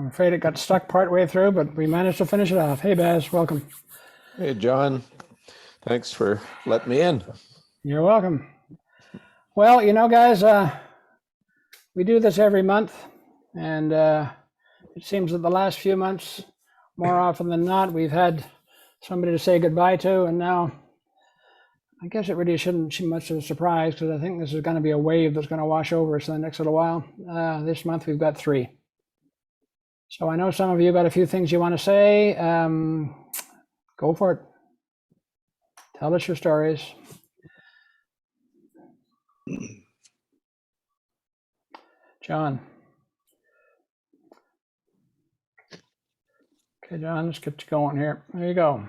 I'm afraid it got stuck partway through, but we managed to finish it off. Hey, Baz, welcome. Hey, John. Thanks for letting me in. You're welcome. Well, you know, guys, we do this every month, and it seems that the last few months, more often than not, we've had somebody to say goodbye to, and now I guess it really shouldn't be much of a surprise because I think this is going to be a wave that's going to wash over us in the next little while. This month we've got 3. So I know some of you got a few things you want to say. Go for it. Tell us your stories. John. Okay, John, let's get you going here. There you go.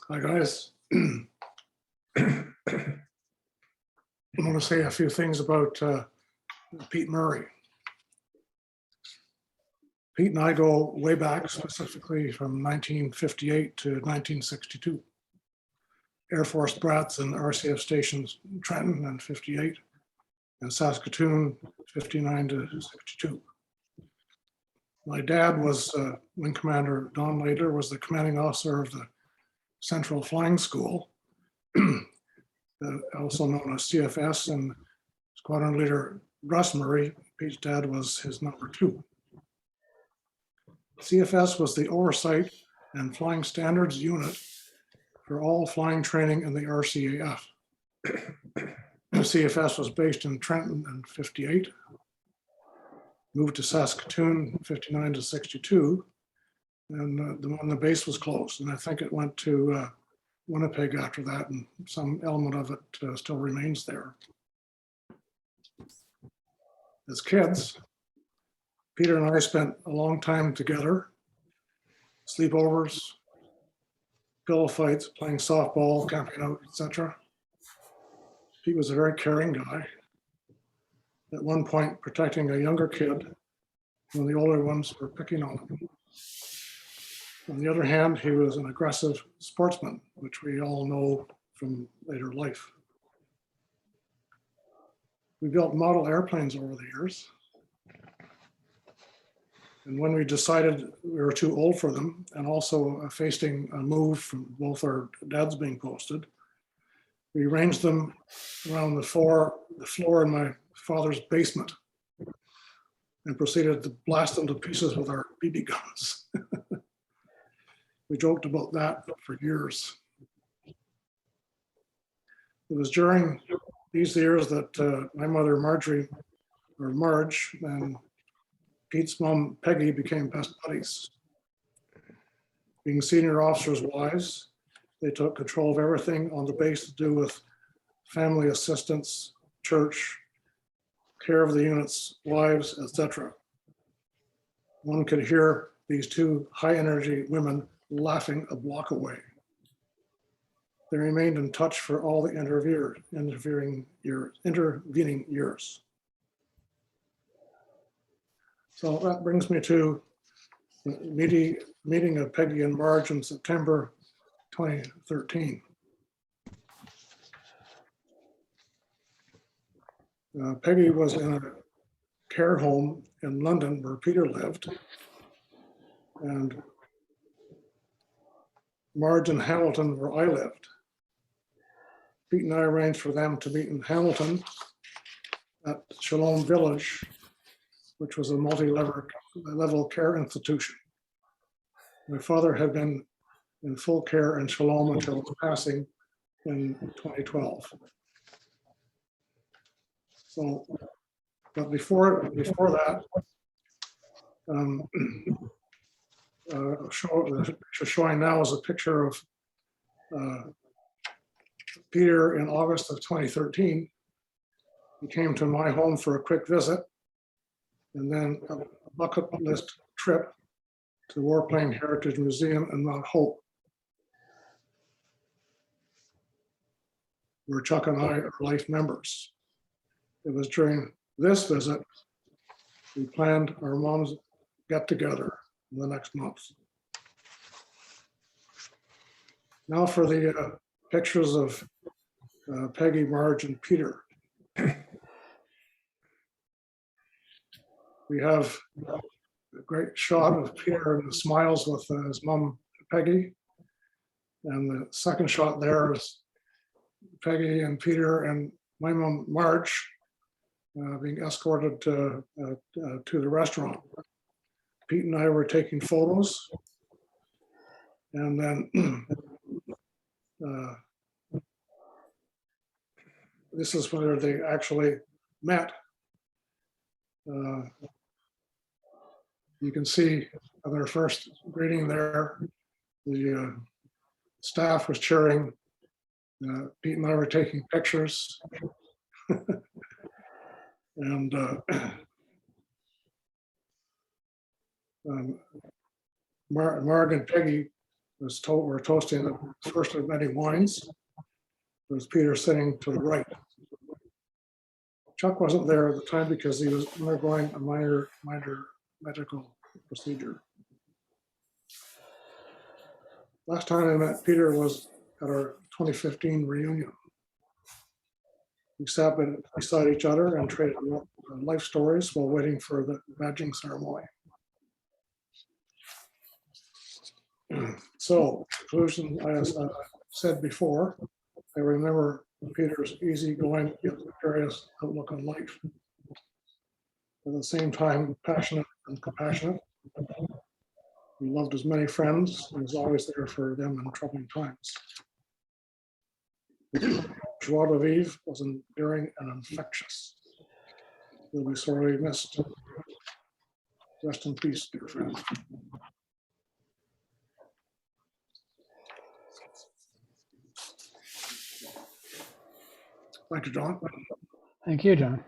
Hi, guys. I want to say a few things about Pete Murray. Pete and I go way back, specifically from 1958 to 1962. Air Force brats and RCF stations in Trenton in 58 and Saskatoon 59 to 62. My dad was Wing Commander Don Lader, was the commanding officer of the Central Flying School, also known as CFS, and Squadron Leader Russ Murray, Pete's dad, was his number 2. CFS was the oversight and flying standards unit for all flying training in the RCAF. CFS was based in Trenton in 58, moved to Saskatoon 59 to 62, and the base was closed. And I think it went to Winnipeg after that, and some element of it still remains there. As kids, Peter and I spent a long time together, sleepovers, pillow fights, playing softball, camping out, etc. Pete was a very caring guy. At one point, protecting a younger kid when the older ones were picking on him. On the other hand, he was an aggressive sportsman, which we all know from later life. We built model airplanes over the years. And when we decided we were too old for them, and also facing a move from both our dads being posted, we arranged them around the floor in my father's basement and proceeded to blast them to pieces with our BB guns. We joked about that for years. It was during these years that my mother, Marge, and Pete's mom, Peggy, became best buddies. Being senior officers' wives, they took control of everything on the base to do with family assistance, church, care of the units, wives, etc. One could hear these 2 high-energy women laughing a block away. They remained in touch for all the intervening years. So that brings me to the meeting of Peggy and Marge in September 2013. Peggy was in a care home in London where Peter lived, and Marge in Hamilton where I lived. Pete and I arranged for them to meet in Hamilton at Shalom Village, which was a multi-level care institution. My father had been in full care in Shalom until his passing in 2012. So, but before that, the picture showing now is a picture of Peter in August of 2013. He came to my home for a quick visit, and then a bucket list trip to the Warplane Heritage Museum in Mount Hope, where Chuck and I are life members. It was during this visit we planned our mom's get-together in the next month. Now for the pictures of Peggy, Marge, and Peter. We have a great shot of Peter and smiles with his mom, Peggy. And the second shot there is Peggy and Peter and my mom, Marge, being escorted to the restaurant. Pete and I were taking photos. And then this is where they actually met. You can see their first greeting there. The staff was cheering. Pete and I were taking pictures. And Marg and Peggy were toasting the first of many wines. There was Peter sitting to the right. Chuck wasn't there at the time because he was undergoing a minor medical procedure. Last time I met Peter was at our 2015 reunion. We sat beside each other and traded life stories while waiting for the badging ceremony. So, conclusion, as I said before, I remember Peter's easygoing yet curious outlook on life. At the same time, passionate and compassionate. He loved his many friends and was always there for them in troubling times. Joie de vivre was enduring and infectious. He'll be sorely missed. Rest in peace, dear friend. Thank you, John. Thank you, John.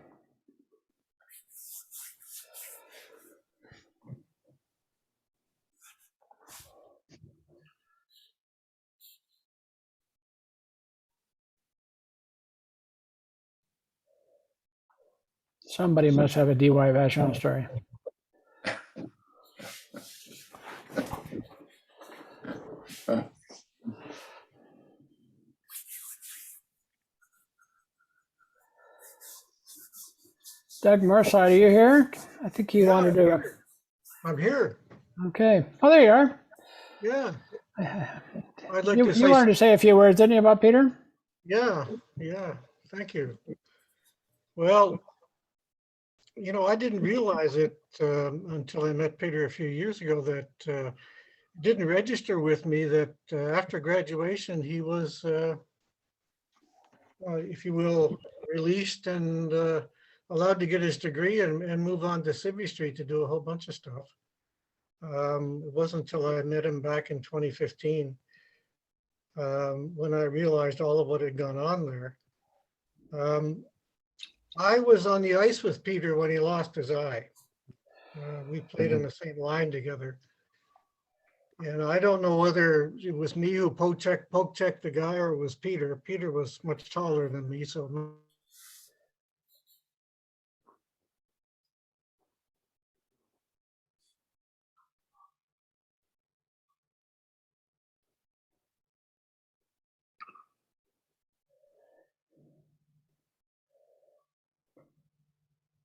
Somebody must have a DY Vachon story. Doug Mercide, are you here? I think you wanted to. I'm here. Okay. Oh, there you are. Yeah. I'd like You to say, wanted to say a few words, didn't you, about Peter? yeah. Thank you. Well, I didn't realize it until I met Peter a few years ago that it didn't register with me that after graduation, he was, if you will, released and allowed to get his degree and move on to Civvy Street to do a whole bunch of stuff. It wasn't until I met him back in 2015 when I realized all of what had gone on there. I was on the ice with Peter when he lost his eye. We played in the same line together. And I don't know whether it was me who poke checked the guy or it was Peter. Peter was much taller than me, so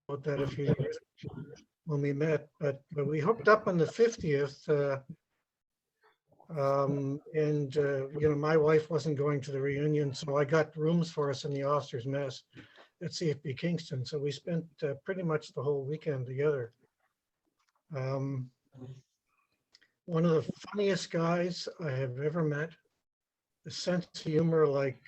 about that a few years when we met, but we hooked up on the 50th. My wife wasn't going to the reunion, so I got rooms for us in the officers' mess at CFB Kingston. So we spent pretty much the whole weekend together. One of the funniest guys I have ever met. A sense of humor like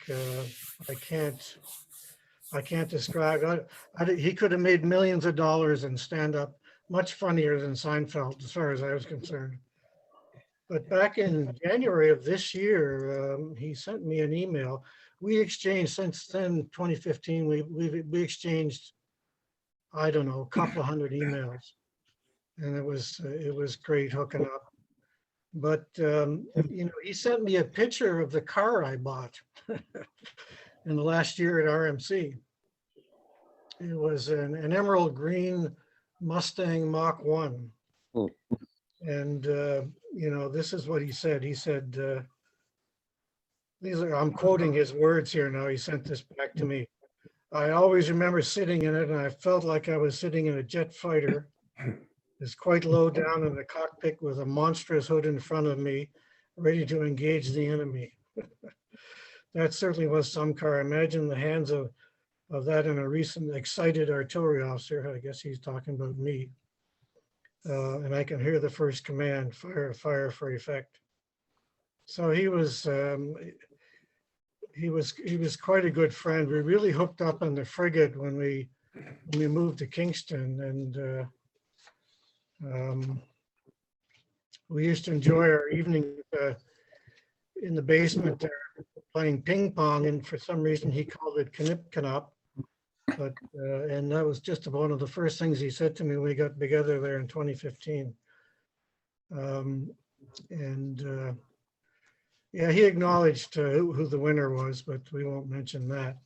I can't describe. He could have made millions of dollars in stand-up, much funnier than Seinfeld, as far as I was concerned. But back in January of this year, he sent me an email. We exchanged since then, 2015. We exchanged, I don't know, a couple of hundred emails, and it was great hooking up. But he sent me a picture of the car I bought in the last year at RMC. It was an emerald green Mustang Mach 1. And, this is what he said. He said, I'm quoting his words here now. He sent this back to me. I always remember sitting in it and I felt like I was sitting in a jet fighter. is quite low down in the cockpit with a monstrous hood in front of me, ready to engage the enemy. That certainly was some car. Imagine the hands of that in a recent excited artillery officer. I guess he's talking about me. And I can hear the first command, fire, fire for effect. So he was quite a good friend. We really hooked up on the frigate when we moved to Kingston, and we used to enjoy our evening in the basement there playing ping pong, and for some reason he called it Knip Knop. But and that was just one of the first things he said to me when we got together there in 2015. Yeah, he acknowledged who the winner was, but we won't mention that.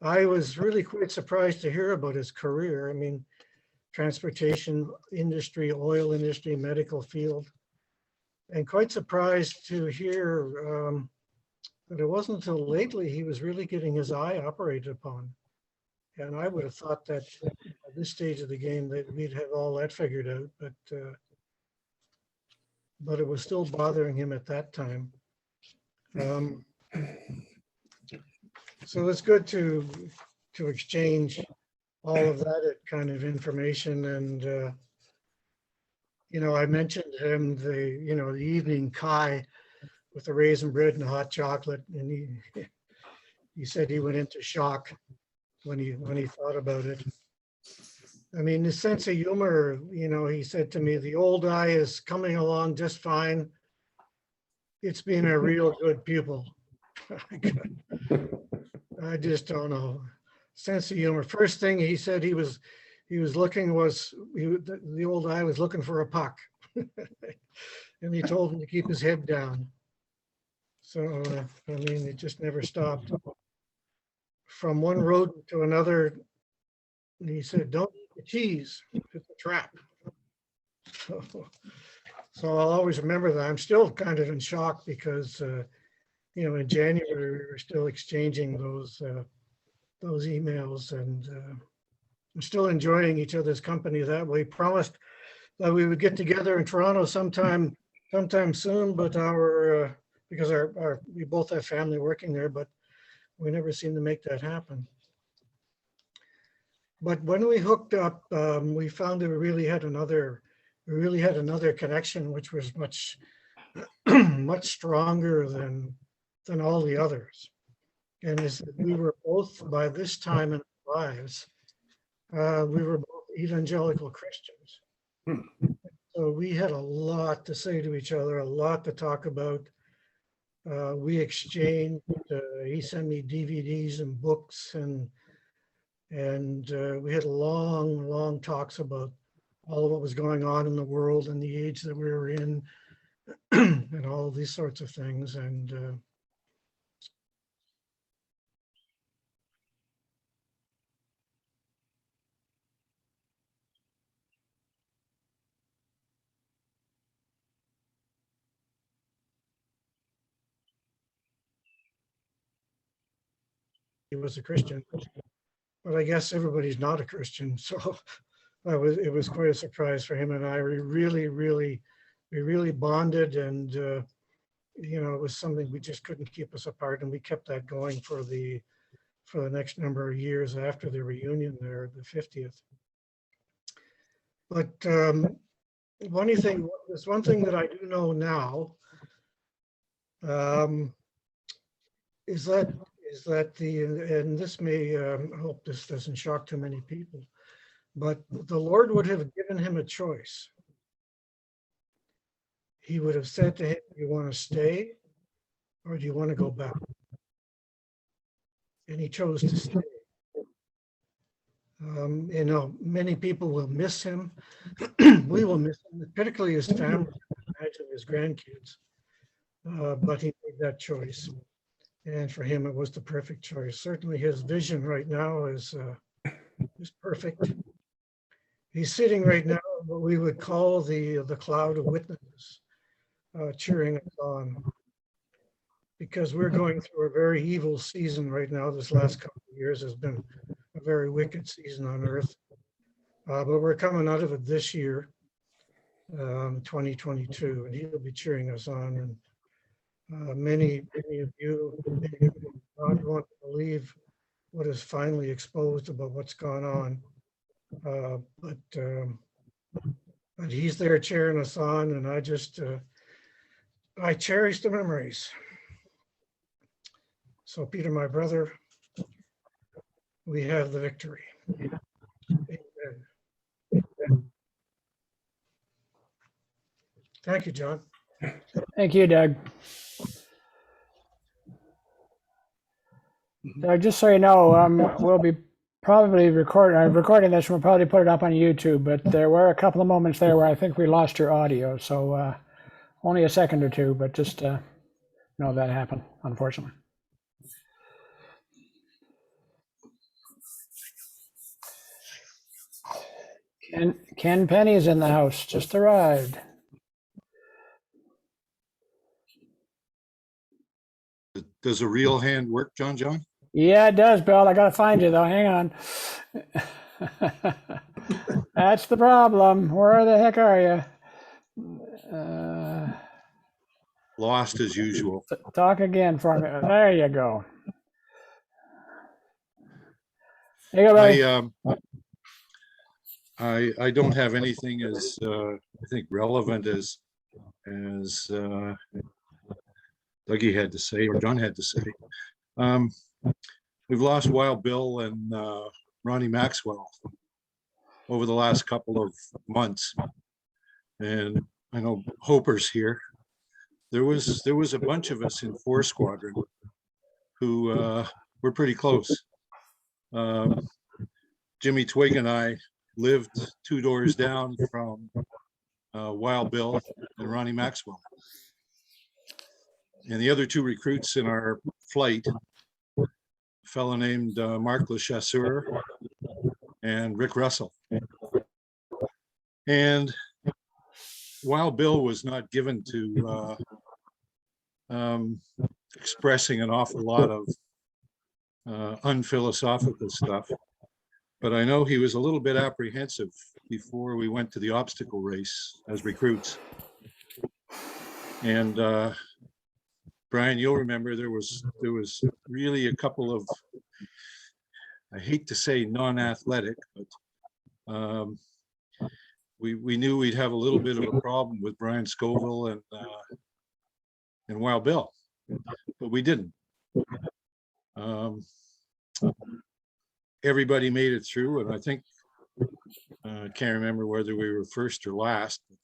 I was really quite surprised to hear about his career. I mean, transportation industry, oil industry, medical field, and quite surprised to hear that it wasn't until lately he was really getting his eye operated upon. And I would have thought that at this stage of the game that we'd have all that figured out, but it was still bothering him at that time. So it's good to exchange all of that kind of information. And I mentioned him the evening Kai with the raisin bread and hot chocolate, and he said he went into shock when he thought about it. I mean, his sense of humor, he said to me, the old eye is coming along just fine. It's been a real good pupil. I just don't know. Sense of humor. First thing he said he was looking was, the old eye was looking for a puck. And he told him to keep his head down. So, I mean, it just never stopped. From one road to another, he said, don't eat the cheese, it's a trap. So I'll always remember that. I'm still kind of in shock because, in January, we were still exchanging those emails, and I'm still enjoying each other's company that way. Promised that we would get together in Toronto sometime soon, but because we both have family working there, but we never seem to make that happen. But when we hooked up, we found that we really had another connection, which was much much stronger than all the others. And as we were both, by this time in our lives, we were both evangelical Christians. So we had a lot to say to each other, a lot to talk about. We exchanged, he sent me DVDs and books, and we had long talks about all of what was going on in the world and the age that we were in, and all of these sorts of things. And he was a Christian, but I guess everybody's not a Christian. So it was quite a surprise for him and I. We really bonded, and it was something we just couldn't keep us apart, and we kept that going for the next number of years after the reunion there, the 50th. But there's one thing that I do know now, is that and this may, I hope this doesn't shock too many people, but the Lord would have given him a choice. He would have said to him, do you want to stay or do you want to go back? And he chose to stay. Many people will miss him. We will miss him, particularly his family, imagine his grandkids. But he made that choice. And for him, it was the perfect choice. Certainly his vision right now is perfect. He's sitting right now in what we would call the cloud of witnesses, cheering us on. Because we're going through a very evil season right now. This last couple of years has been a very wicked season on earth. but we're coming out of it this year, 2022, and he'll be cheering us on. And many of you may not want to believe what is finally exposed about what's gone on. But he's there cheering us on, and I cherish the memories. So Peter, my brother, we have the victory. Amen. Thank you, John. Thank you, Doug. Doug, just so you know, we'll be probably recording this. We'll probably put it up on YouTube, but there were a couple of moments there where I think we lost your audio. So only a second or two, but just know that happened, unfortunately. Ken Penny's in the house, just arrived. Does a real hand work, John? Yeah, it does, Bill. I gotta find you though. Hang on. That's the problem. Where the heck are you? Lost as usual. Talk again for me. There you go. There you go, buddy. I don't have anything as I think relevant as Dougie had to say or John had to say. We've lost Wild Bill and Ronnie Maxwell over the last couple of months, and I know Hoper's here. There was a bunch of us in 4 Squadron who were pretty close. Jimmy Twig and I lived 2 doors down from Wild Bill and Ronnie Maxwell. And the other 2 recruits in our flight, a fellow named Mark LeChasseur and Rick Russell. And Wild Bill was not given to expressing an awful lot of unphilosophical stuff, but I know he was a little bit apprehensive before we went to the obstacle race as recruits. And Brian, you'll remember there was really a couple of, I hate to say non-athletic, but we knew we'd have a little bit of a problem with Brian Scoville and Wild Bill, but we didn't. Everybody made it through, and I think I can't remember whether we were first or last, but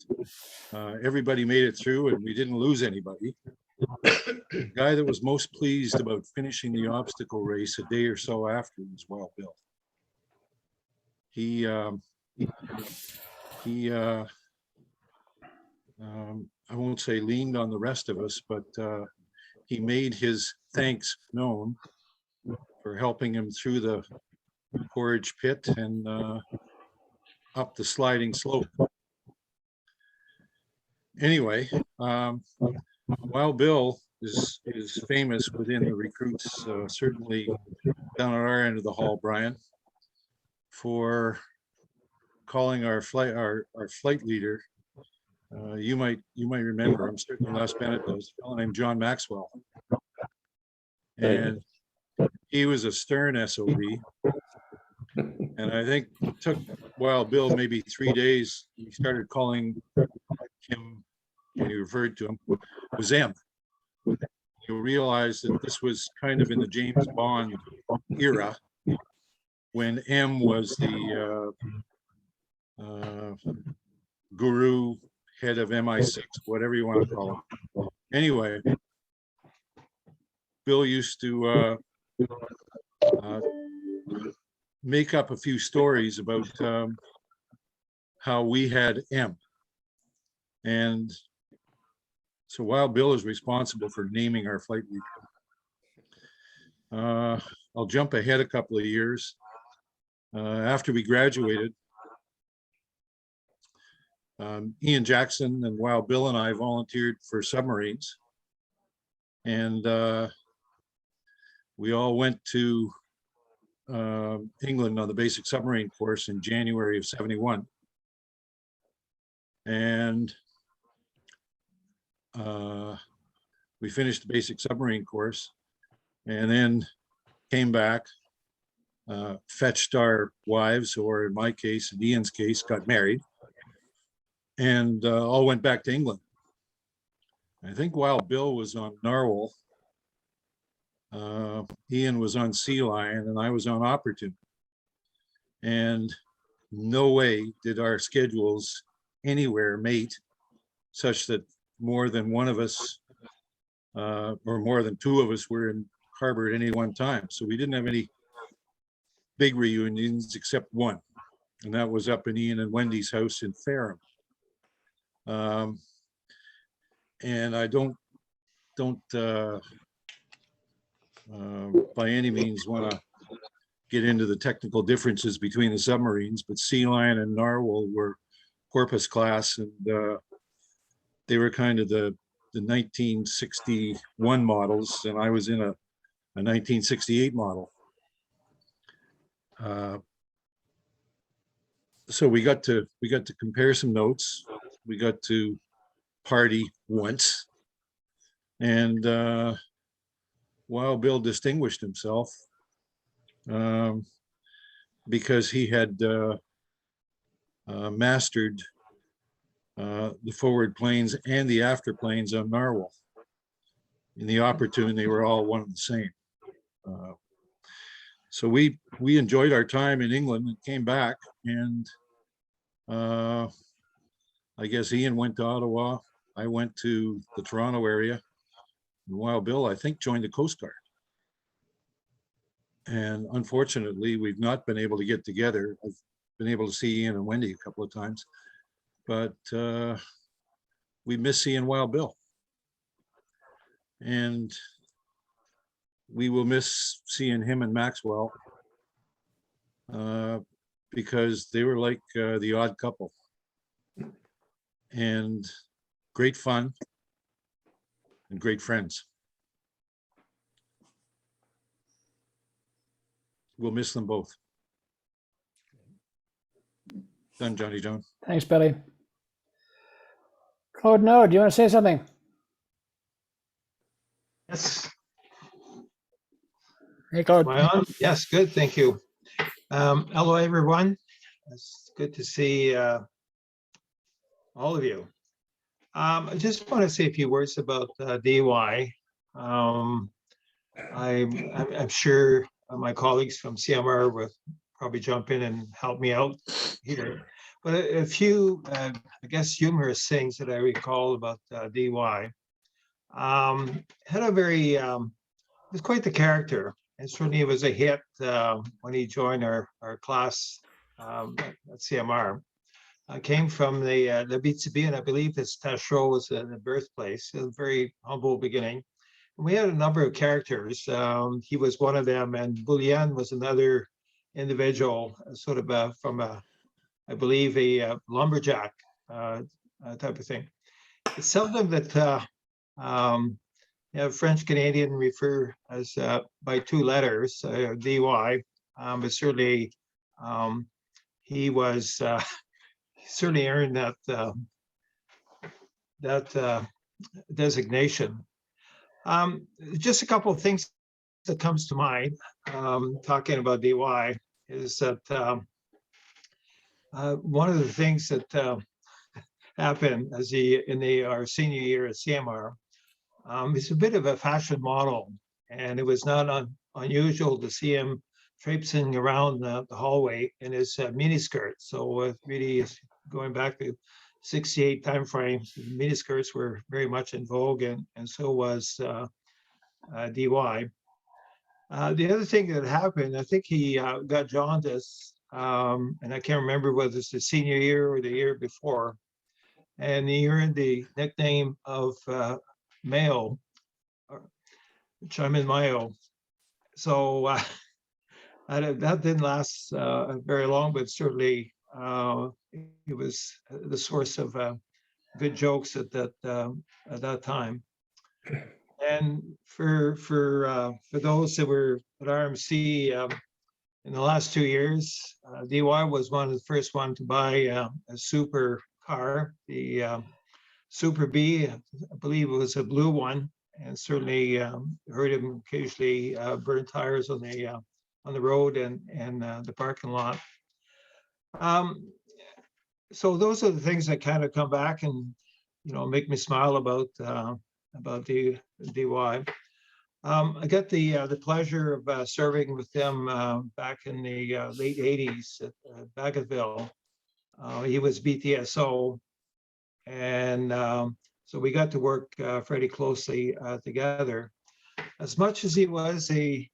everybody made it through, and we didn't lose anybody. The guy that was most pleased about finishing the obstacle race a day or so after was Wild Bill. He I won't say leaned on the rest of us, but he made his thanks known for helping him through the porridge pit and up the sliding slope. Anyway, Wild Bill is famous within the recruits, certainly down at our end of the hall, Brian, for calling our flight leader. You might remember him, certainly Les Bennett does, a fellow named John Maxwell. And he was a stern SOB. And I think it took Wild Bill maybe 3 days. He started calling him, when he referred to him, was M. You realize that this was kind of in the James Bond era when M was the guru, head of MI6, whatever you want to call him. Anyway, Bill used to make up a few stories about how we had M. And so Wild Bill is responsible for naming our flight leader. I'll jump ahead a couple of years. After we graduated, Ian Jackson and Wild Bill and I volunteered for submarines. And we all went to England on the basic submarine course in January of '71. And we finished the basic submarine course and then came back, fetched our wives, or in my case, in Ian's case, got married, and all went back to England. I think while Bill was on Narwhal, Ian was on Sea Lion and I was on Opportune. And no way did our schedules anywhere mate such that more than one of us or more than two of us were in harbor at any one time. So we didn't have any big reunions except one, and that was up in Ian and Wendy's house in Fareham. And I don't by any means want to get into the technical differences between the submarines, but Sea Lion and Narwhal were Porpoise class, and they were kind of the 1961 models, and I was in a 1968 model. So we got to compare some notes. We got to party once, and while Bill distinguished himself because he had mastered the forward planes and the after planes on Narwhal. In the Opportune, they were all one and the same. So we enjoyed our time in England and came back, and I guess Ian went to Ottawa. I went to the Toronto area. And while Bill, I think, joined the Coast Guard. And unfortunately, we've not been able to get together. I've been able to see Ian and Wendy a couple of times, but we miss seeing Wild Bill. And we will miss seeing him and Maxwell because they were like the odd couple. And great fun and great friends. We'll miss them both. Done, Johnny John. Thanks, Billy. Claude, no, do you want to say something? Yes. Hey, Claude. Am I on? Yes, good, thank you. Hello, everyone. It's good to see all of you. I just want to say a few words about DY. I'm sure my colleagues from CMR will probably jump in and help me out here. But a few, I guess, humorous things that I recall about DY. Had a very, was quite the character. And certainly it was a hit when he joined our class at CMR. I came from the BTB, and I believe his Tachereau was the birthplace. A very humble beginning. And we had a number of characters. He was one of them, and Boulian was another individual, sort of from I believe, a lumberjack type of thing. It's seldom that French Canadian refer as by two letters, DY, but certainly he was certainly earned that designation. Just a couple of things that comes to mind talking about DY is that one of the things that happened as our senior year at CMR, he's a bit of a fashion model, and it was not unusual to see him traipsing around the hallway in his miniskirt. So really going back to 68 timeframes, miniskirts were very much in vogue, and so was DY. The other thing that happened, I think he got jaundice, and I can't remember whether it's the senior year or the year before, and he earned the nickname of Mayo, which I'm in Mayo. So that didn't last very long, but certainly it was the source of good jokes at that time. And for those that were at RMC, in the last 2 years, DY was one of the first one to buy a super car, the Super B, I believe it was a blue one, and certainly heard him occasionally burn tires on the road and the parking lot. So those are the things that kind of come back and make me smile about the DY. I got the pleasure of serving with them back in the late 80s at Bagotville. He was BTSO, and so we got to work pretty closely together. As much as he was a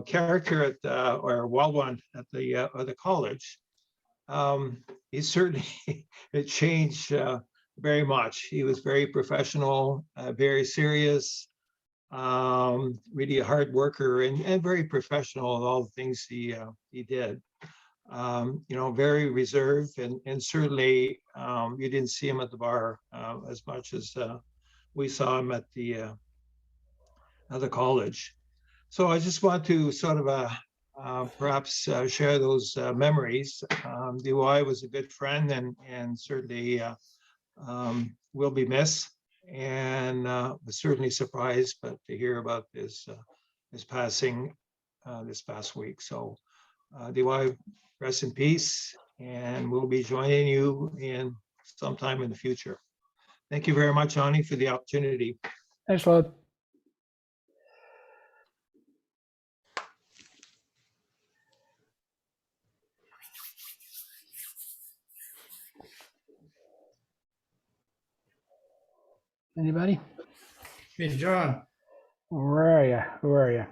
character at or well one at the college, he certainly it changed very much. He was very professional, very serious, really a hard worker, and very professional in all the things he did. Very reserved, and certainly you didn't see him at the bar as much as we saw him at the college. So I just want to sort of perhaps share those memories. DY was a good friend, and certainly will be missed, and was certainly surprised but to hear about his passing this past week. So DY, rest in peace, and we'll be joining you in sometime in the future. Thank you very much, Ani, for the opportunity. Thanks, Lord. Anybody? Hey, John, Where are you? Who are you?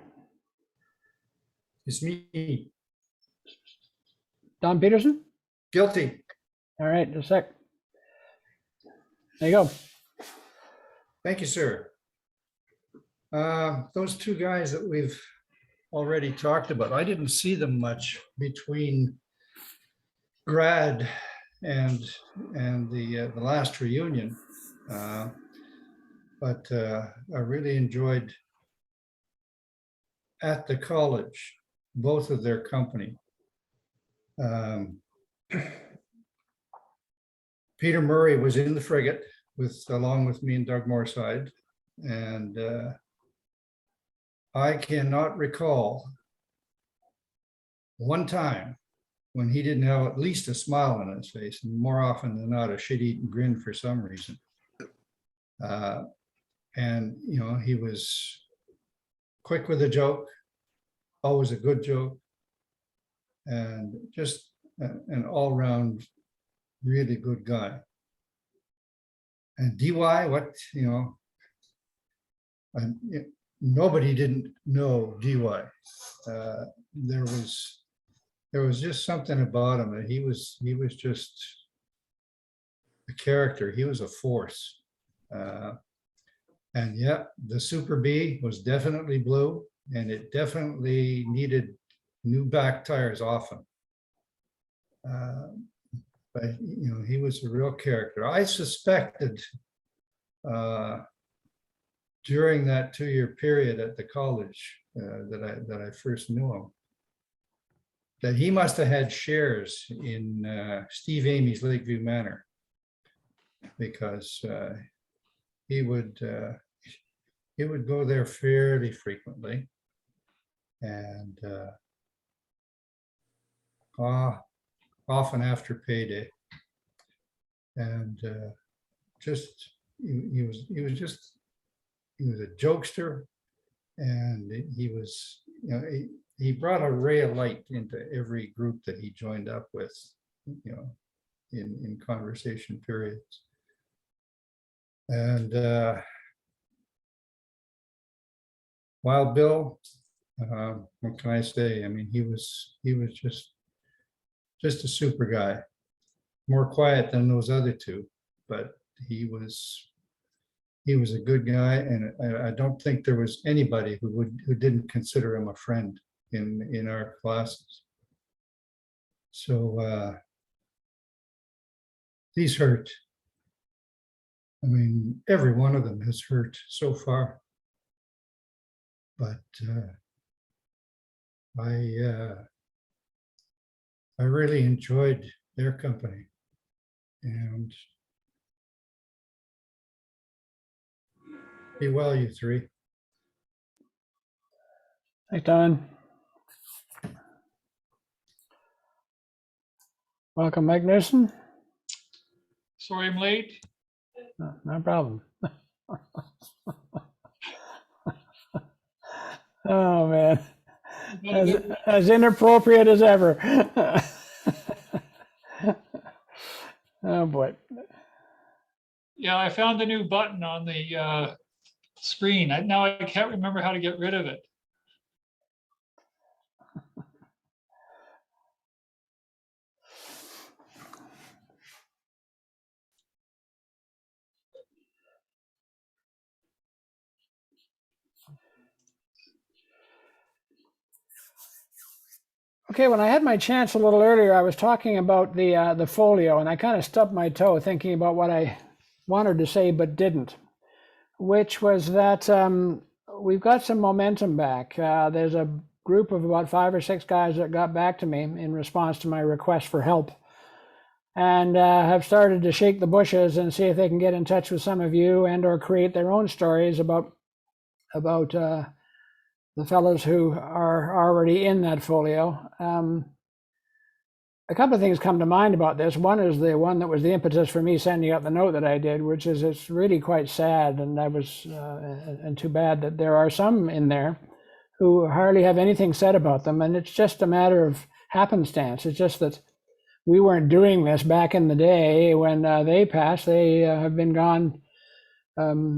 it's me. Don Peterson? Guilty. All right, just a sec. There you go. Thank you, sir. Those two guys that we've already talked about, I didn't see them much between grad and the last reunion. But I really enjoyed at the college both of their company. Peter Murray was in the frigate along with me and Doug Moorside, and I cannot recall one time when he didn't have at least a smile on his face, and more often than not a shit-eating grin for some reason. And he was quick with a joke, always a good joke, and just an all-round really good guy. And DY, nobody didn't know DY. There was just something about him that he was just a character. He was a force. And yeah, the Super B was definitely blue, and it definitely needed new back tires often. But he was a real character. I suspected during that 2-year period at the college that I first knew him, that he must have had shares in Steve Amy's Lakeview Manor, because he would go there fairly frequently, and often after payday, and he was a jokester, and he brought a ray of light into every group that he joined up with, in conversation periods. And Wild Bill, what can I say? I mean, he was just a super guy, more quiet than those other two, but he was a good guy, and I don't think there was anybody who didn't consider him a friend in our classes. So these hurt. I mean, every one of them has hurt so far, but I really enjoyed their company. And be well, you three. Thanks, Don. Welcome, Mike Newsom. Sorry I'm late. No, no problem. Oh, man. As inappropriate as ever. Oh, boy. Yeah, I found a new button on the screen. Now I can't remember how to get rid of it. Okay, when I had my chance a little earlier, I was talking about the folio, and I kind of stubbed my toe thinking about what I wanted to say but didn't, which was that we've got some momentum back. There's a group of about 5 or 6 guys that got back to me in response to my request for help, and have started to shake the bushes and see if they can get in touch with some of you and or create their own stories about the fellows who are already in that folio. A couple of things come to mind about this. One is the one that was the impetus for me sending out the note that I did, which is it's really quite sad, and and too bad that there are some in there who hardly have anything said about them, and it's just a matter of happenstance. It's just that we weren't doing this back in the day when they passed. They have been gone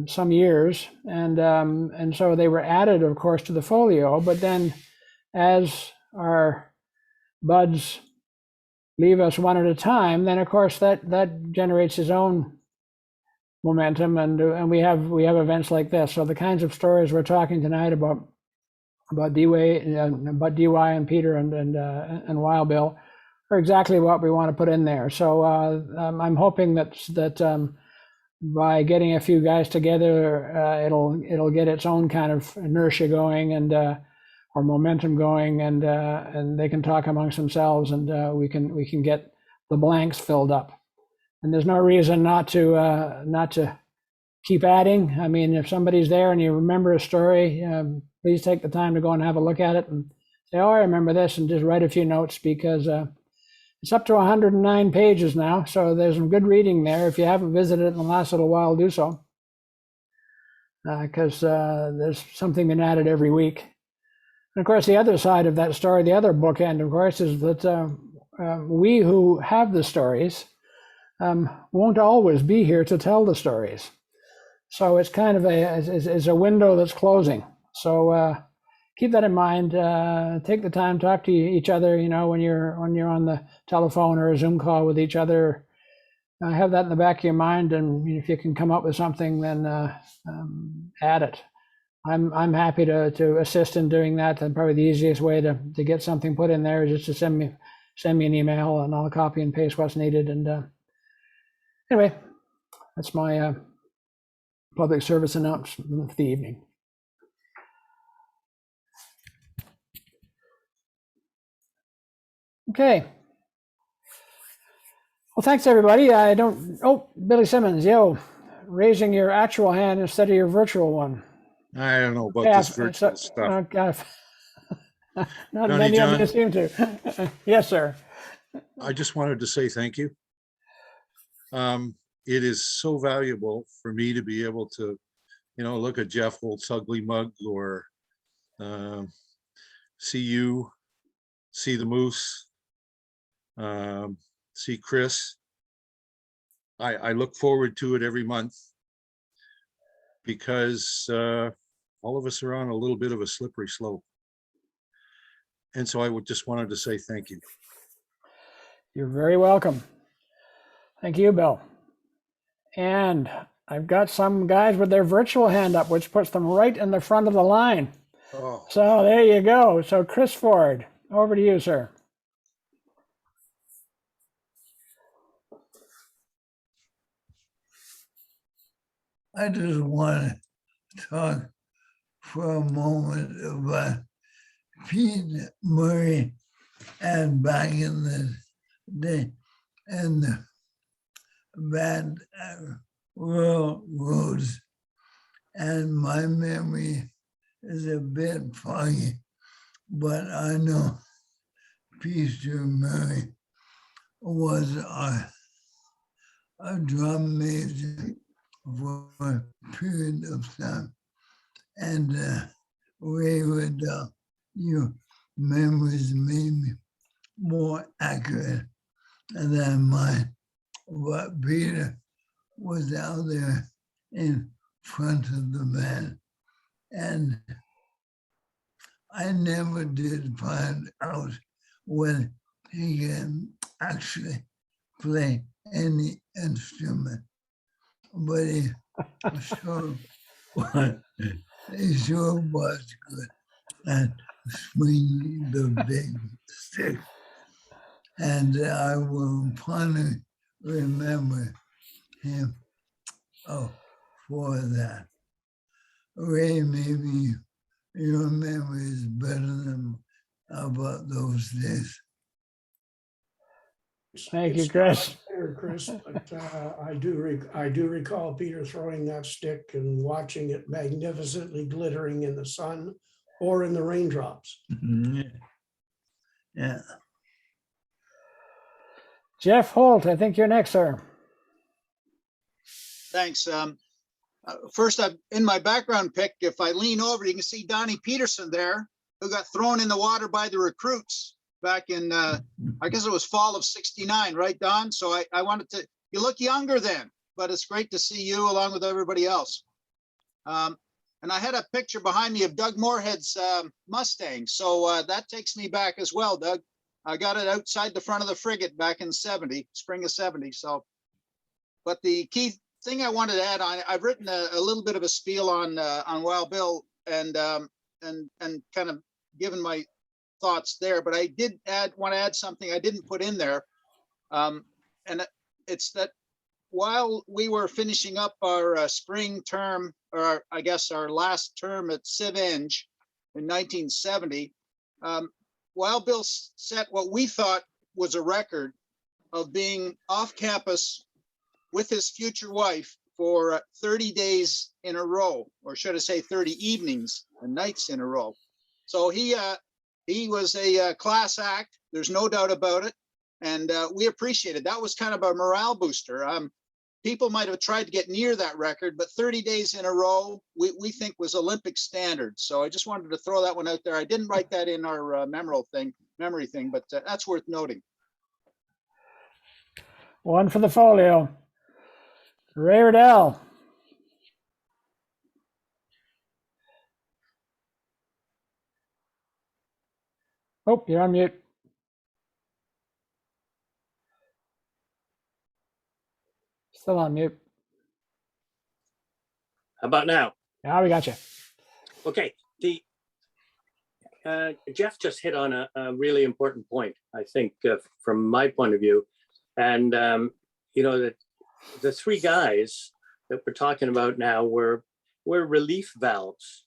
some years, and so they were added, of course, to the folio. But then, as our buds leave us one at a time, then of course that generates its own momentum, and we have events like this. So the kinds of stories we're talking tonight about DY and Peter and Wild Bill are exactly what we want to put in there. So I'm hoping that by getting a few guys together, it'll get its own kind of inertia going and or momentum going, and they can talk amongst themselves, and we can get the blanks filled up. And there's no reason not to keep adding. I mean, if somebody's there and you remember a story, please take the time to go and have a look at it and say, "Oh, I remember this," and just write a few notes, because it's up to 109 pages now, so there's some good reading there. If you haven't visited it in the last little while, do so, because there's something been added every week. And of course, the other side of that story, the other bookend, of course, is that we who have the stories won't always be here to tell the stories. So it's kind of a window that's closing. So keep that in mind. Take the time, talk to each other. You know, when you're on the telephone or a Zoom call with each other, have that in the back of your mind. And if you can come up with something, then add it. I'm happy to assist in doing that. And probably the easiest way to get something put in there is just to send me an email, and I'll copy and paste what's needed. And anyway, that's my public service announcement for the evening. Okay. Well, thanks everybody. Billy Simmons, yo, raising your actual hand instead of your virtual one. I don't know about Yeah, this virtual stuff. Not Johnny many of you John? seem to. Yes, sir. I just wanted to say thank you. It is so valuable for me to be able to, look at Jeff Holt's ugly mug, or see you, see the moose, see Chris. I look forward to it every month, because all of us are on a little bit of a slippery slope. And so I just wanted to say thank you. You're very welcome. Thank you, Bill. And I've got some guys with their virtual hand up, which puts them right in the front of the line. Oh. So there you go. So Chris Ford, over to you, sir. I just want to talk for a moment about Pete Murray and back in the day, and the bad roads. And my memory is a bit foggy, but I know Peter Murray was a drum major for a period of time. And Ray Riddell, your memories may be more accurate than mine. But Peter was out there in front of the band. And I never did find out when he can actually play any instrument. But he sure was, he sure was good at swinging the big stick. And I will fondly remember him for that. Ray, maybe your memory is better than about those days. Thank you, It's Chris. not clear, Chris, but I do recall Peter throwing that stick and watching it magnificently glittering in the sun or in the raindrops. Yeah. Jeff Holt, I think you're next, sir. Thanks. First, in my background pic, if I lean over, you can see Donnie Peterson there, who got thrown in the water by the recruits back in, I guess it was fall of '69, right, Don? So I wanted to, you look younger then, but it's great to see you along with everybody else. And I had a picture behind me of Doug Moorhead's Mustang. So that takes me back as well, Doug. I got it outside the front of the frigate back in spring of 70. So, but the key thing I wanted to add on, I've written a little bit of a spiel on Wild Bill and kind of given my thoughts there, but I did want to add something I didn't put in there. And it's that while we were finishing up our spring term, or I guess our last term at Civ Eng in 1970, Wild Bill set what we thought was a record of being off campus with his future wife for 30 days in a row, or should I say 30 evenings and nights in a row. So he was a class act. There's no doubt about it. And we appreciated that. Was kind of a morale booster. People might have tried to get near that record, but 30 days in a row, we think was Olympic standard. So I just wanted to throw that one out there. I didn't write that in our memory thing, but that's worth noting. One for the folio. Ray Riddell. Oh, you're on mute. Still on mute. How about now? Now we got you. Okay, Jeff just hit on a really important point, I think, from my point of view. And, you know, the three guys that we're talking about now were relief valves.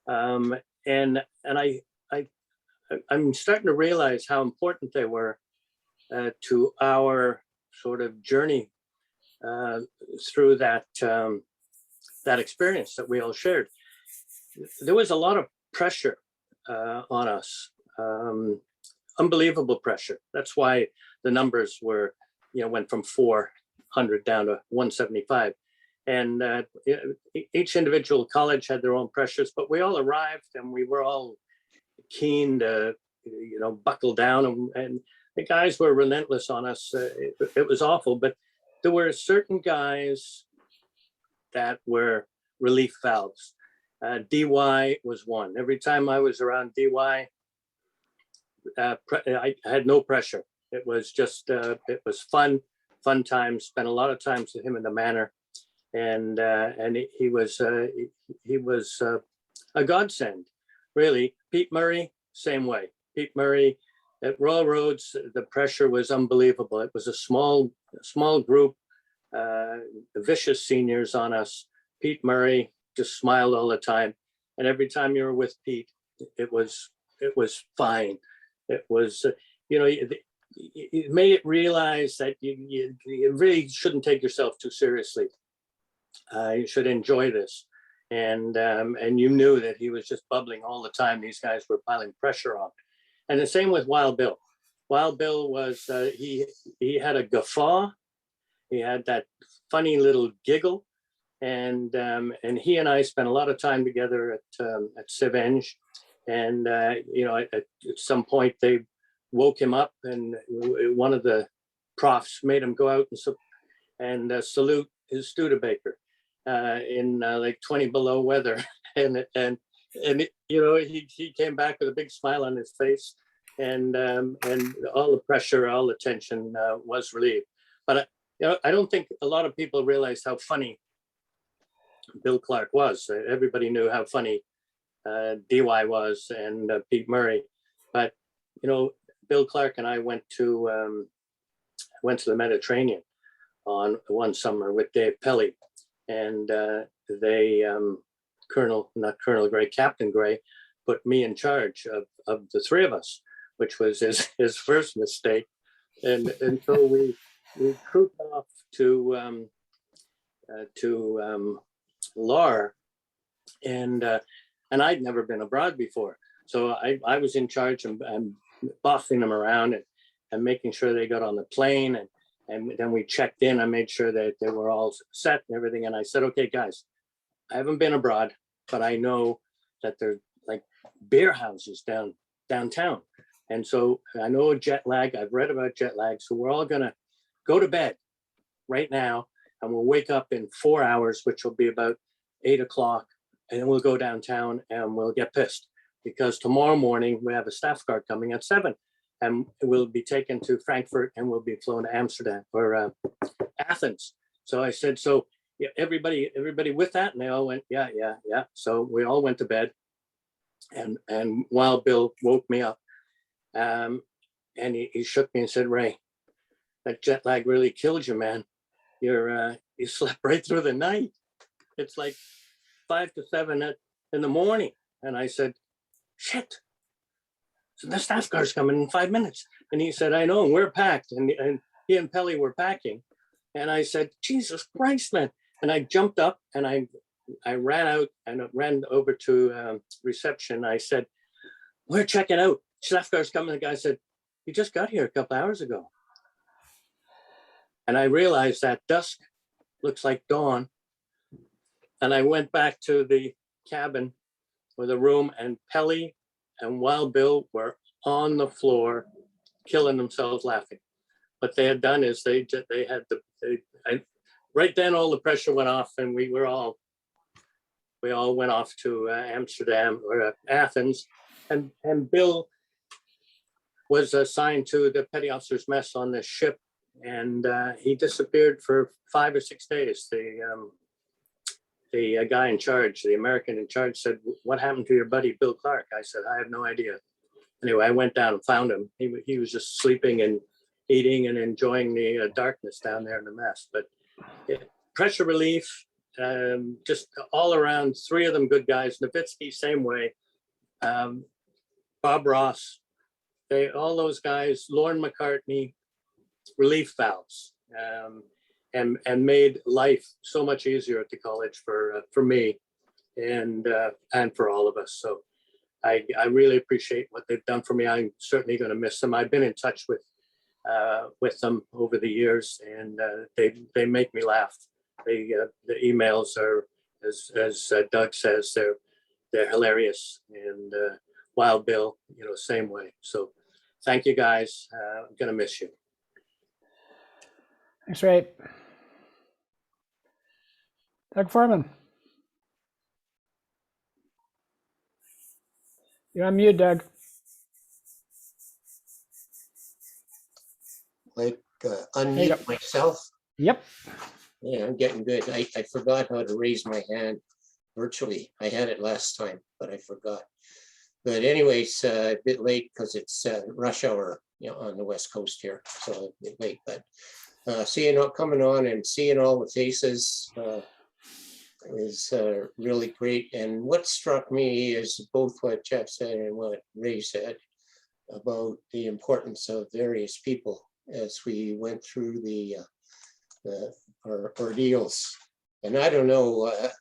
And I'm starting to realize how important they were to our sort of journey through that experience that we all shared. There was a lot of pressure on us, unbelievable pressure. That's why the numbers were, went from 400 down to 175. And each individual college had their own pressures, but we all arrived and we were all keen to, buckle down. And the guys were relentless on us. It was awful, but there were certain guys that were relief valves. DY was one. Every time I was around DY, I had no pressure. It was just, it was fun times. Spent a lot of times with him in the manor, and he was a godsend, really. Pete Murray, same way. Pete Murray at Royal Roads, the pressure was unbelievable. It was a small group, vicious seniors on us. Pete Murray just smiled all the time, and every time you were with Pete, it was fine. It was you know, it made it realize that you really shouldn't take yourself too seriously. You should enjoy this. And you knew that he was just bubbling all the time. These guys were piling pressure on. And the same with Wild Bill. Wild Bill was, he had a guffaw. He had that funny little giggle. And he and I spent a lot of time together at Sevenge. And, you know, at some point they woke him up, and one of the profs made him go out and salute his Studebaker in like 20 below weather. And you know, he came back with a big smile on his face, and all the pressure, all the tension was relieved. But you know, I don't think a lot of people realize how funny Bill Clark was. Everybody knew how funny DY was, and Pete Murray. But you know, Bill Clark and I went to the Mediterranean on one summer with Dave Pelly, and Captain Gray put me in charge of the three of us, which was his first mistake. And so we trooped off to Lahr, and I'd never been abroad before. So I was in charge and bossing them around and making sure they got on the plane, and then we checked in. I made sure that they were all set and everything. And I said, okay, guys, I haven't been abroad, but I know that there's like beer houses downtown. And so I know jet lag. I've read about jet lag. So we're all gonna go to bed right now, and we'll wake up in 4 hours, which will be about 8 o'clock. And then we'll go downtown and we'll get pissed, because tomorrow morning we have a staff car coming at 7, and we'll be taken to Frankfurt, and we'll be flown to Amsterdam or Athens. So I said, so yeah, everybody with that? And they all went, yeah. So we all went to bed, and Wild Bill woke me up, and he shook me and said, Ray, that jet lag really killed you, man. You slept right through the night. It's like 5 to 7 in the morning. And I said, shit, so the staff car's coming in 5 minutes. And he said, I know, and we're packed. And he and Pelly were packing. And I said, Jesus Christ, man. And I jumped up and I ran out and ran over to reception. I said, we're checking out. Staff car's coming. The guy said, you just got here a couple hours ago. And I realized that dusk looks like dawn. And I went back to the cabin or the room, and Pelly and Wild Bill were on the floor killing themselves laughing. What they had done is right then all the pressure went off, and we all went off to Amsterdam or Athens, and Bill was assigned to the petty officers mess on this ship, and he disappeared for 5 or 6 days. The guy in charge, the American in charge, said, what happened to your buddy, Bill Clark? I said, I have no idea. Anyway, I went down and found him. He was just sleeping and eating and enjoying the darkness down there in the mess. But pressure relief, just all around, 3 of them good guys. Nowitzki, same way. Bob Ross, all those guys, Lorne McCartney, relief valves. And made life so much easier at the college for me and for all of us. So I really appreciate what they've done for me. I'm certainly going to miss them. I've been in touch with them over the years, and they make me laugh. The emails are, as Doug says, they're hilarious. And Wild Bill, same way. So thank you guys. I'm going to miss you. Thanks, Ray. Doug Foreman. You're on mute, Doug. Unmute myself. Yep. Yeah, I'm getting good. I forgot how to raise my hand virtually. I had it last time, but I forgot. But anyways, a bit late because it's rush hour, on the West Coast here, so a bit late. But coming on and seeing all the faces is really great. And what struck me is both what Jeff said and what Ray said. about the importance of various people as we went through our ordeals. And I don't know, I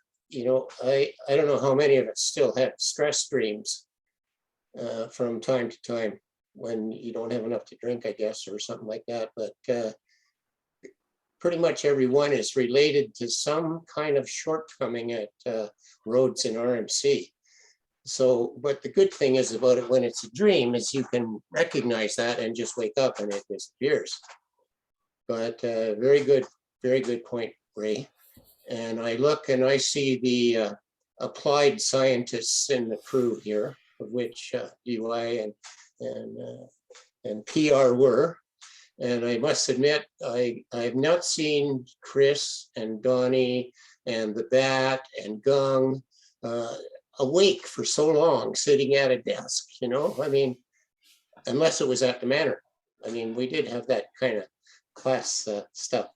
don't know how many of us still have stress dreams from time to time when you don't have enough to drink, I guess, or something like that. But pretty much everyone is related to some kind of shortcoming at Rhodes and RMC. So, but the good thing is about it when it's a dream is you can recognize that and just wake up and it disappears. But very good point, Ray. And I look and I see the applied scientists in the crew here, of which DY and PR were. And I must admit, I've not seen Chris and Donnie and the Bat and Gung awake for so long sitting at a desk, I mean, unless it was at the Manor. I mean, we did have that kind of class stuff,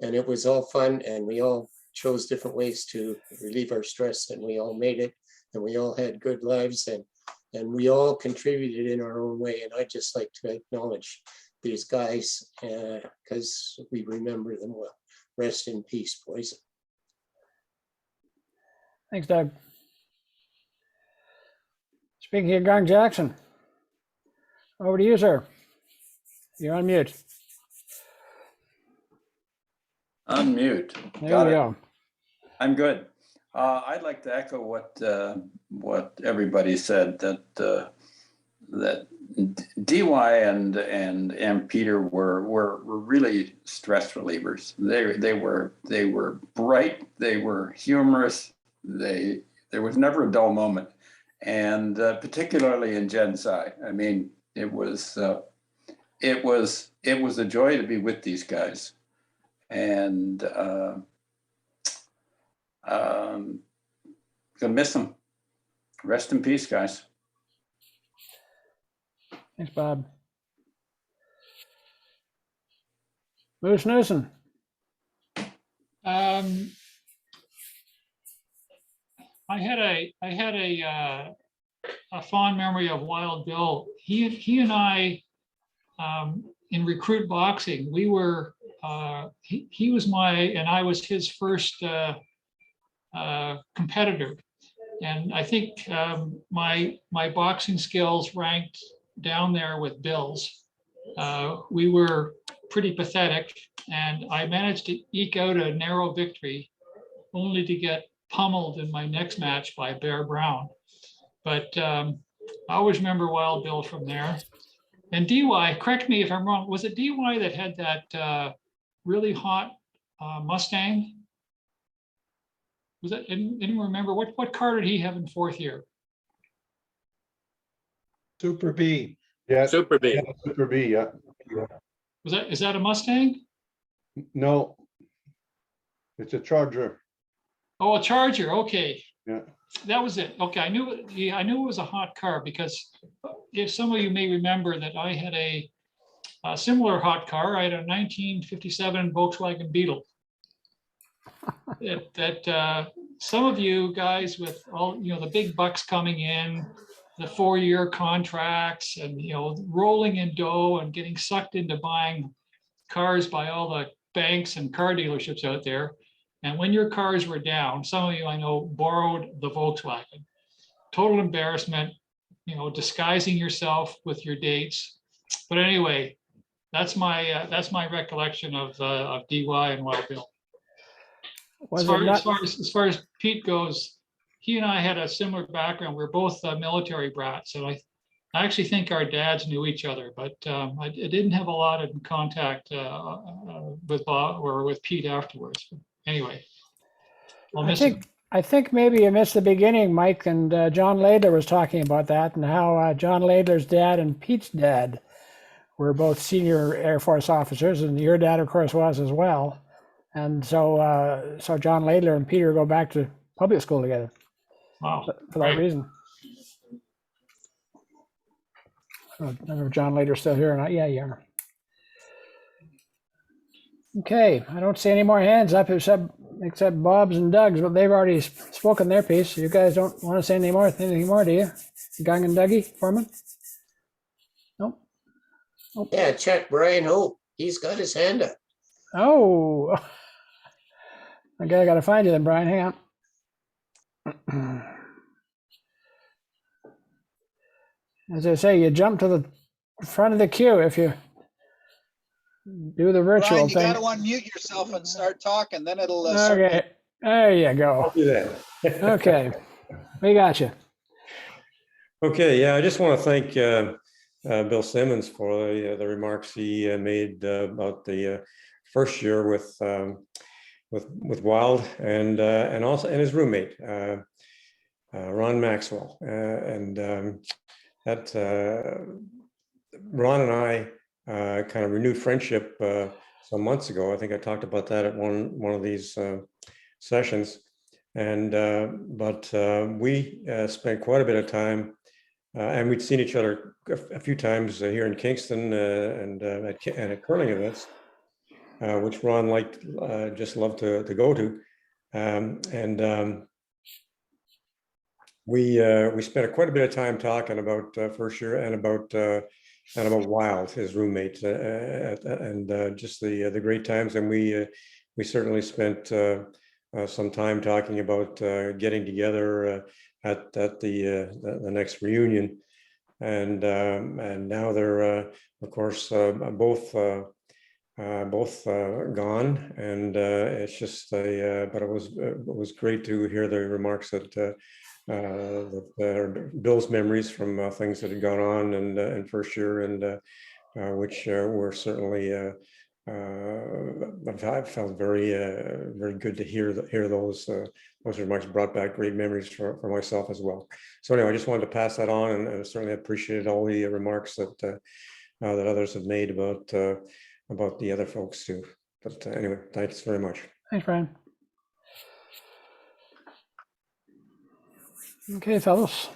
and it was all fun, and we all chose different ways to relieve our stress, and we all made it, and we all had good lives, and we all contributed in our own way. And I'd just like to acknowledge these guys because we remember them well. Rest in peace, boys. Thanks, Doug. Speaking of Gung Jackson, over to you, sir. You're on mute. Unmute. There Got we it. go. I'm good. I'd like to echo what everybody said, that DY and Peter were really stress relievers. They were bright. They were humorous. There was never a dull moment, and particularly in Gen Sci. I mean, it was a joy to be with these guys, and gonna miss them. Rest in peace, guys. Thanks, Bob. Moose Newson. I had a fond memory of Wild Bill. He and I, in recruit boxing, we were he was and I was his first competitor, and I think my boxing skills ranked down there with Bill's. We were pretty pathetic, and I managed to eke out a narrow victory, only to get pummeled in my next match by Bear Brown. But I always remember Wild Bill from there. And DY, correct me if I'm wrong, was it DY that had that really hot Mustang? Was that, anyone remember what car did he have in fourth year? Super B. Yeah. Super B. Yeah, Super B, yeah. Is that a Mustang? No, it's a Charger. Oh, a Charger. Okay. Yeah. That was it. Okay, I knew it was a hot car, because if some of you may remember that I had a similar hot car. I had a 1957 Volkswagen Beetle. that some of you guys with all the big bucks coming in, the 4-year contracts, and rolling in dough and getting sucked into buying cars by all the banks and car dealerships out there. And when your cars were down, some of you I know borrowed the Volkswagen. Total embarrassment, disguising yourself with your dates. But anyway, that's my recollection of DY and Wild Bill. As far as Pete goes, he and I had a similar background. We're both military brats, and I actually think our dads knew each other, but I didn't have a lot of contact with Bob or with Pete afterwards. But anyway, I think maybe you missed the beginning, Mike, and John Laidler was talking about that, and how John Laidler's dad and Pete's dad were both senior Air Force officers, and your dad, of course, was as well. And so John Laidler and Peter go back to public school together. Wow. For that reason. I don't know if John Laidler's still here or not. Yeah, you are. Okay, I don't see any more hands up except Bob's and Doug's, but they've already spoken their piece. You guys don't want to say anything more, do you? Gung and Dougie, Foreman? Yeah, check Brian Hope. He's got his hand up. Oh. Okay, I gotta find you then, Brian. Hang on. As I say, you jump to the front of the queue if you do the virtual Brian, you thing. gotta unmute yourself and start talking, then it'll Okay, there you go. I'll do that. Okay, we got you. Okay, yeah, I just want to thank Bill Simmons for the remarks he made about the first year with Wild and also and his roommate Ron Maxwell that Ron and I kind of renewed friendship some months ago. I think I talked about that at one of these sessions, and but we spent quite a bit of time. And we'd seen each other a few times here in Kingston and at curling events, which Ron just loved to go to. We spent quite a bit of time talking about first year and about Wild, his roommate, and just the great times. And we certainly spent some time talking about getting together at the next reunion, and now they're of course both gone, and it's just but it was great to hear the remarks that Bill's memories from things that had gone on and first year, and which were certainly I felt very good to hear those remarks. Brought back great memories for myself as well. So anyway, I just wanted to pass that on, and I certainly appreciated all the remarks that that others have made about the other folks too. But anyway, thanks very much. Thanks, Brian. Okay, fellas.